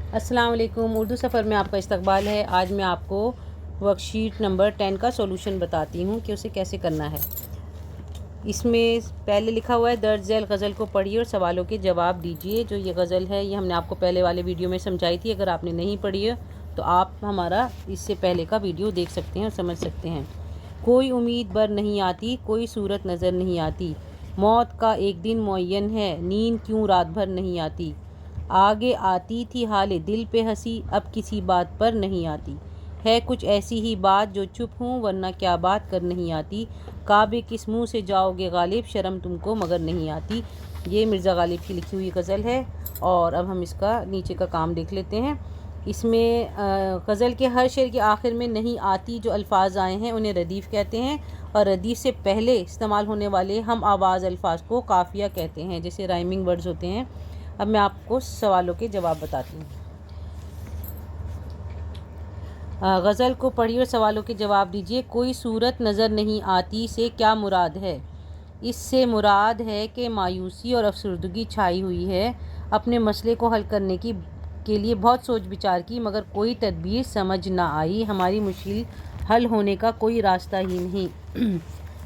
السلام علیکم، اردو سفر میں آپ کا استقبال ہے۔ آج میں آپ کو ورک شیٹ نمبر 10 کا سولوشن بتاتی ہوں کہ اسے کیسے کرنا ہے۔ اس میں پہلے لکھا ہوا ہے درج ذیل غزل کو پڑھیے اور سوالوں کے جواب دیجیے۔ جو یہ غزل ہے یہ ہم نے آپ کو پہلے والے ویڈیو میں سمجھائی تھی، اگر آپ نے نہیں پڑھی ہے تو آپ ہمارا اس سے پہلے کا ویڈیو دیکھ سکتے ہیں اور سمجھ سکتے ہیں۔ کوئی امید بر نہیں آتی، کوئی صورت نظر نہیں آتی، موت کا ایک دن معین ہے، نیند کیوں رات بھر نہیں آتی، آگے آتی تھی حال دل پہ ہنسی، اب کسی بات پر نہیں آتی، ہے کچھ ایسی ہی بات جو چپ ہوں ورنہ کیا بات کر نہیں آتی، کعبے کس منہ سے جاؤ گے غالب، شرم تم کو مگر نہیں آتی۔ یہ مرزا غالب کی لکھی ہوئی غزل ہے اور اب ہم اس کا نیچے کا کام دیکھ لیتے ہیں۔ اس میں غزل کے ہر شعر کے آخر میں نہیں آتی جو الفاظ آئے ہیں انہیں ردیف کہتے ہیں، اور ردیف سے پہلے استعمال ہونے والے ہم آواز الفاظ کو قافیہ کہتے ہیں، جیسے رائمنگ ورڈز ہوتے ہیں۔ اب میں آپ کو سوالوں کے جواب بتاتی ہوں۔ غزل کو پڑھیے اور سوالوں کے جواب دیجیے۔ کوئی صورت نظر نہیں آتی سے کیا مراد ہے؟ اس سے مراد ہے کہ مایوسی اور افسردگی چھائی ہوئی ہے، اپنے مسئلے کو حل کرنے کے لیے بہت سوچ بچار کی مگر کوئی تدبیر سمجھ نہ آئی، ہماری مشکل حل ہونے کا کوئی راستہ ہی نہیں۔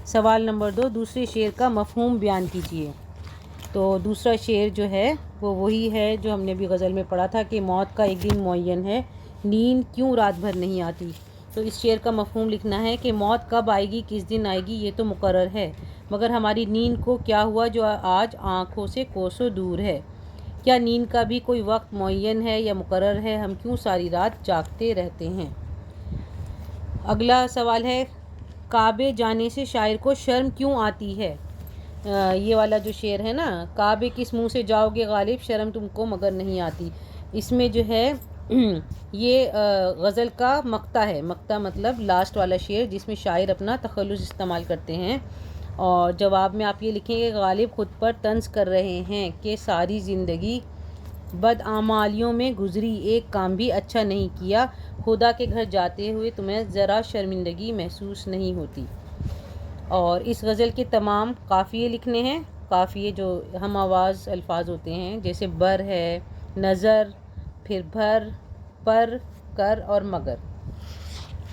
سوال نمبر 2، دوسرے شعر کا مفہوم بیان کیجیے۔ تو دوسرا شعر جو ہے وہ وہی ہے جو ہم نے ابھی غزل میں پڑھا تھا کہ موت کا ایک دن معین ہے، نیند کیوں رات بھر نہیں آتی۔ تو اس شعر کا مفہوم لکھنا ہے کہ موت کب آئے گی، کس دن آئے گی یہ تو مقرر ہے، مگر ہماری نیند کو کیا ہوا جو آج آنکھوں سے کوسوں دور ہے، کیا نیند کا بھی کوئی وقت معین ہے یا مقرر ہے، ہم کیوں ساری رات جاگتے رہتے ہیں۔ اگلا سوال ہے کعبے جانے سے شاعر کو شرم کیوں آتی ہے۔ یہ والا جو شعر ہے نا، کعبے کس منہ سے جاؤ گے غالب، شرم تم کو مگر نہیں آتی، اس میں جو ہے یہ غزل کا مقطع ہے۔ مقطع مطلب لاسٹ والا شعر جس میں شاعر اپنا تخلص استعمال کرتے ہیں، اور جواب میں آپ یہ لکھیں گے غالب خود پر طنز کر رہے ہیں کہ ساری زندگی بدعمالیوں میں گزری، ایک کام بھی اچھا نہیں کیا، خدا کے گھر جاتے ہوئے تمہیں ذرا شرمندگی محسوس نہیں ہوتی۔ اور اس غزل کے تمام قافیے لکھنے ہیں۔ قافیے جو ہم آواز الفاظ ہوتے ہیں جیسے بر ہے، نظر، پھر بھر، پر، کر اور مگر۔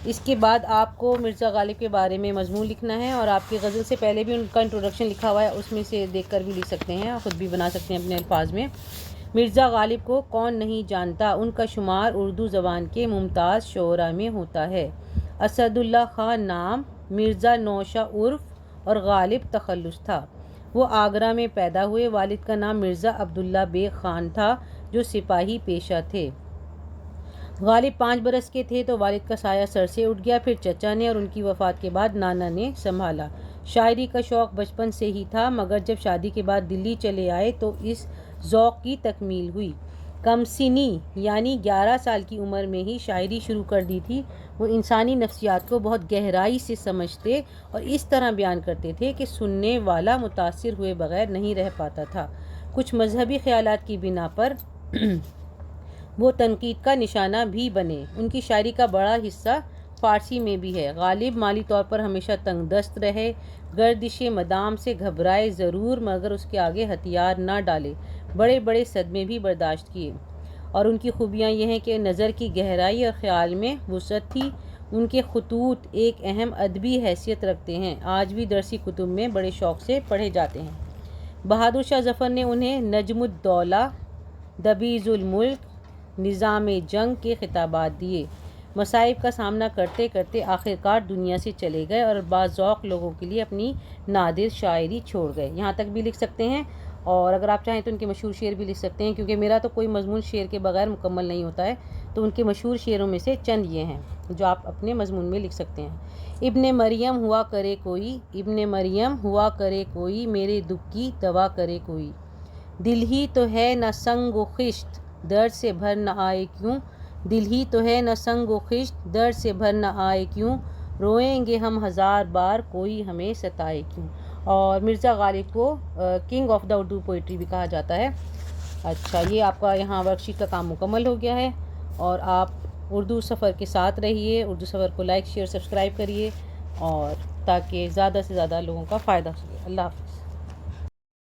اس کے بعد آپ کو مرزا غالب کے بارے میں مضمون لکھنا ہے، اور آپ کی غزل سے پہلے بھی ان کا انٹروڈکشن لکھا ہوا ہے، اس میں سے دیکھ کر بھی لکھ سکتے ہیں، خود بھی بنا سکتے ہیں اپنے الفاظ میں۔ مرزا غالب کو کون نہیں جانتا، ان کا شمار اردو زبان کے ممتاز شعراء میں ہوتا ہے۔ اسد اللہ خان نام، مرزا نوشہ عرف اور غالب تخلص تھا۔ وہ آگرہ میں پیدا ہوئے، والد کا نام مرزا عبداللہ بیگ خان تھا جو سپاہی پیشہ تھے۔ غالب 5 برس کے تھے تو والد کا سایہ سر سے اٹھ گیا، پھر چچا نے اور ان کی وفات کے بعد نانا نے سنبھالا۔ شاعری کا شوق بچپن سے ہی تھا، مگر جب شادی کے بعد دلی چلے آئے تو اس ذوق کی تکمیل ہوئی۔ کم سنی یعنی 11 سال کی عمر میں ہی شاعری شروع کر دی تھی۔ وہ انسانی نفسیات کو بہت گہرائی سے سمجھتے اور اس طرح بیان کرتے تھے کہ سننے والا متاثر ہوئے بغیر نہیں رہ پاتا تھا۔ کچھ مذہبی خیالات کی بنا پر وہ تنقید کا نشانہ بھی بنے۔ ان کی شاعری کا بڑا حصہ فارسی میں بھی ہے۔ غالب مالی طور پر ہمیشہ تنگ دست رہے، گردش مدام سے گھبرائے ضرور مگر اس کے آگے ہتھیار نہ ڈالے، بڑے بڑے صدمے بھی برداشت کیے۔ اور ان کی خوبیاں یہ ہیں کہ نظر کی گہرائی اور خیال میں وسعت تھی۔ ان کے خطوط ایک اہم ادبی حیثیت رکھتے ہیں، آج بھی درسی کتب میں بڑے شوق سے پڑھے جاتے ہیں۔ بہادر شاہ ظفر نے انہیں نجم الدولہ، دبیض الملک، نظام جنگ کے خطابات دیے۔ مصائب کا سامنا کرتے کرتے آخرکار دنیا سے چلے گئے اور باذوق لوگوں کے لیے اپنی نادر شاعری چھوڑ گئے۔ یہاں تک بھی لکھ سکتے ہیں، اور اگر آپ چاہیں تو ان کے مشہور شعر بھی لکھ سکتے ہیں، کیونکہ میرا تو کوئی مضمون شعر کے بغیر مکمل نہیں ہوتا ہے، تو ان کے مشہور شعروں میں سے چند یہ ہیں جو آپ اپنے مضمون میں لکھ سکتے ہیں۔ ابن مریم ہوا کرے کوئی، ابن مریم ہوا کرے کوئی، میرے دکھ کی دوا کرے کوئی، دل ہی تو ہے نہ سنگ و خشت، درد سے بھر نہ آئے کیوں، دل ہی تو ہے نہ سنگ و خشت، درد سے بھر نہ آئے کیوں، روئیں گے ہم 1000 بار کوئی ہمیں ستائے کیوں۔ اور مرزا غالب کو king of the Urdu poetry بھی کہا جاتا ہے۔ اچھا، یہ آپ کا یہاں ورک شیٹ کا کام مکمل ہو گیا ہے، اور آپ اردو سفر کے ساتھ رہیے، اردو سفر کو لائک شیئر سبسکرائب کریے، اور تاکہ زیادہ سے زیادہ لوگوں کا فائدہ ہو سکے۔ اللہ حافظ۔